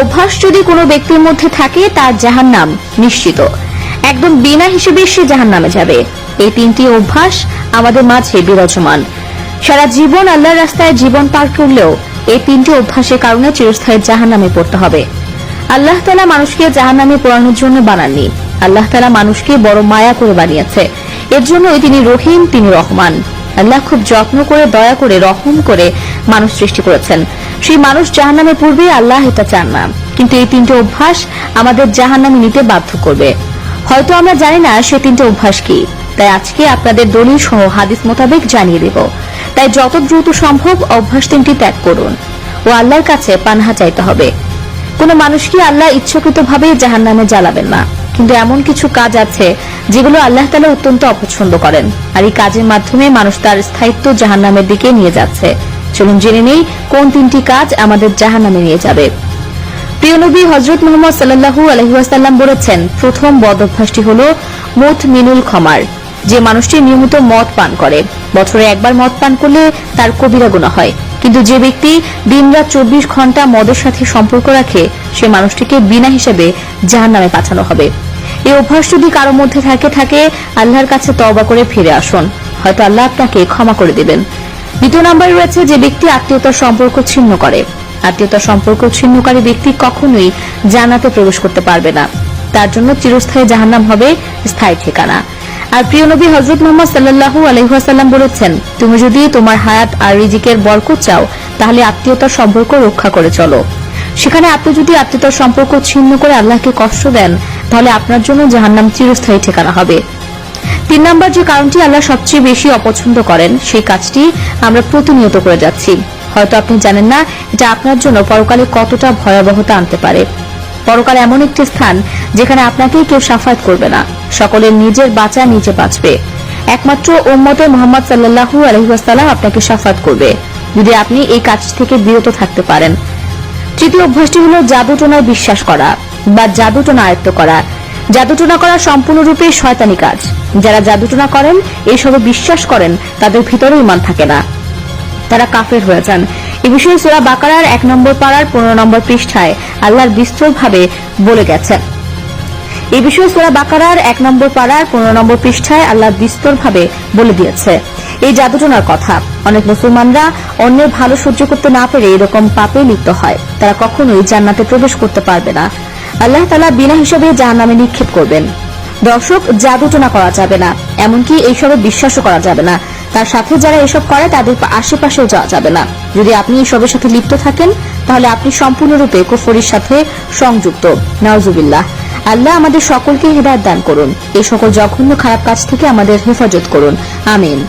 অভ্যাস যদি কোনো ব্যক্তির মধ্যে থাকে তার জাহান্নাম নিশ্চিত, একদম বিনা হিসেবে সে জাহান্নামে যাবে। এই তিনটি অভ্যাস আমাদের মাঝে বিরাজমান। সারা জীবন আল্লাহর রাস্তায় জীবন পার করলেও এই তিনটি অভ্যাসের কারণে চিরস্থায়ী জাহান্নামে পড়তে হবে। আল্লাহ তাআলা মানুষকে জাহান্নামে পোড়ানোর জন্য বানাননি। আল্লাহ তাআলা মানুষকে বড় মায়া করে বানিয়েছে। এর জন্যই তিনি রহিম, তিনি রহমান। আল্লাহ খুব যত্ন করে, দয়া করে, রহম করে মানুষ সৃষ্টি করেছেন। সেই মানুষ জাহান্নামে পড়বে, আল্লাহ এটা চান না। কিন্তু এই তিনটি অভ্যাস আমাদের জাহান্নামে নিতে বাধ্য করবে। হয়তো আমরা জানি না সে তিনটি অভ্যাস কি, তাই আজকে আপনাদের দলিল সহ হাদিস মোতাবেক জানিয়ে দেব। তাই যত দ্রুত সম্ভব অভ্যাস তিনটি ত্যাগ করুন ও আল্লাহর কাছে পানাহা চাইতে হবে। কোন মানুষকে আল্লাহ ইচ্ছাকৃতভাবে জাহান্নামে জ্বালাবেন না, কিন্তু এমন কিছু কাজ আছে যেগুলো আল্লাহ তাআলা অত্যন্ত অপছন্দ করেন, আর এই কাজের মাধ্যমে মানুষ তার স্থায়িত্ব জাহান্নামের দিকে নিয়ে যাচ্ছে। চলুন জেনে নেই কোন তিনটি কাজ আমাদের জাহান্নামে নিয়ে যাবে। প্রিয় নবী হযরত মুহাম্মদ সাল্লাল্লাহু আলাইহি ওয়াসাল্লাম বলেছেন, প্রথম বদ অভ্যাসটি হলো মুতমিনুল খমার। যে মানুষটি নিয়মিত মদ পান করে, বছরে একবার মদ পান করলে তার কবিরা গুনাহ হয়, কিন্তু যে ব্যক্তি দিনরাত 24 ঘন্টা মদের সাথে সম্পর্ক রাখে সে মানুষটিকে বিনা হিসেবে জাহান্নামে পাঠানো হবে। এই অভ্যাস যদি কারো মধ্যে থাকে আল্লাহর কাছে তওবা করে ফিরে আসুন, হয়তো আল্লাহ আপনাকে ক্ষমা করে দেবেন। দ্বিতীয় নম্বরে রয়েছে যে ব্যক্তি আত্মীয়তার সম্পর্ক ছিন্ন করে। আত্মীয়তার সম্পর্ক ছিন্নকারী ব্যক্তি কখনোই জান্নাতে প্রবেশ করতে পারবে না, তার জন্য চিরস্থায়ী জাহান্নাম হবে স্থায়ী ঠিকানা। আর প্রিয় নবী হযরত মুহাম্মদ সাল্লাল্লাহু আলাইহি ওয়াসাল্লাম বলেছেন, তুমি যদি তোমার হায়াত আর রিজিকের বরকত চাও তাহলে আত্মীয়তার সম্পর্ক রক্ষা করে চলো। সেখানে আপনি যদি আত্মীয়তার সম্পর্ক ছিন্ন করে আল্লাহকে কষ্ট দেন তাহলে আপনার জন্য জাহান্নাম চিরস্থায়ী ঠিকানা হবে। 3 নম্বর যে কারণটি আল্লাহ সবচেয়ে বেশি অপছন্দ করেন সেই কাজটি আমরা প্রতিনিয়ত করে যাচ্ছি। হয়তো আপনি জানেন না এটা আপনার জন্য পরকালে কতটা ভয়াবহতা আনতে পারে। পরকাল এমন একটি স্থান যেখানে আপনাকে কেউ শাফায়াত করবে না, সকলের নিজের বাঁচা নিজে বাঁচবে। একমাত্র উম্মতে মুহাম্মদ সাল্লাল্লাহু আলাইহি ওয়াসাল্লাম আপনাকে শাফায়াত করবে যদি আপনি এই কাজ থেকে বিরত থাকতে পারেন। তৃতীয় অভ্যাসটি হলো জাদুটোনায় বিশ্বাস করা বা জাদুটোনা আয়ত্ত করা। জাদুটোনা করা সম্পূর্ণরূপে শয়তানি কাজ। যারা জাদুটোনা করেন, এইসবে বিশ্বাস করেন, তাদের ভিতরে ঈমান থাকে না, তারা কাফের হয়ে যান। এই বিষয়ে সূরা বাকারার 1 নম্বর পারার 15 নম্বর পৃষ্ঠায় আল্লাহর বিস্তৃতভাবে বলে গেছেন। এই বিষয়ে সূরা বাকারার 1 নম্বর পারার 15 নম্বর পৃষ্ঠায় আল্লাহ বিস্তৃতভাবে বলে দিয়েছে এই জাদুটোনার কথা। অনেক মুসলমানরা অন্যের ভালো সহ্য করতে না পেরে এরকম পাপে লিপ্ত হয়, তারা কখনোই জান্নাতে প্রবেশ করতে পারবে না। আল্লাহ তাআলা বিনা হিসাবে জাহান্নামে নিক্ষেপ করবেন। দর্শক, জাদুটোনা করা যাবে না, এমনকি এইসবে বিশ্বাসও করা যাবে না। তার সাথে যারা এসব করে তাদের আশেপাশেও যাওয়া যাবে না। যদি আপনি এসবের সাথে লিপ্ত থাকেন তাহলে আপনি সম্পূর্ণরূপে কুফরের সাথে সংযুক্ত। নাউজুবিল্লাহ। আল্লাহ আমাদের সকলকে হেদায়েত দান করুন। এই সকল জঘন্য খারাপ কাজ থেকে আমাদের হেফাজত করুন। আমিন।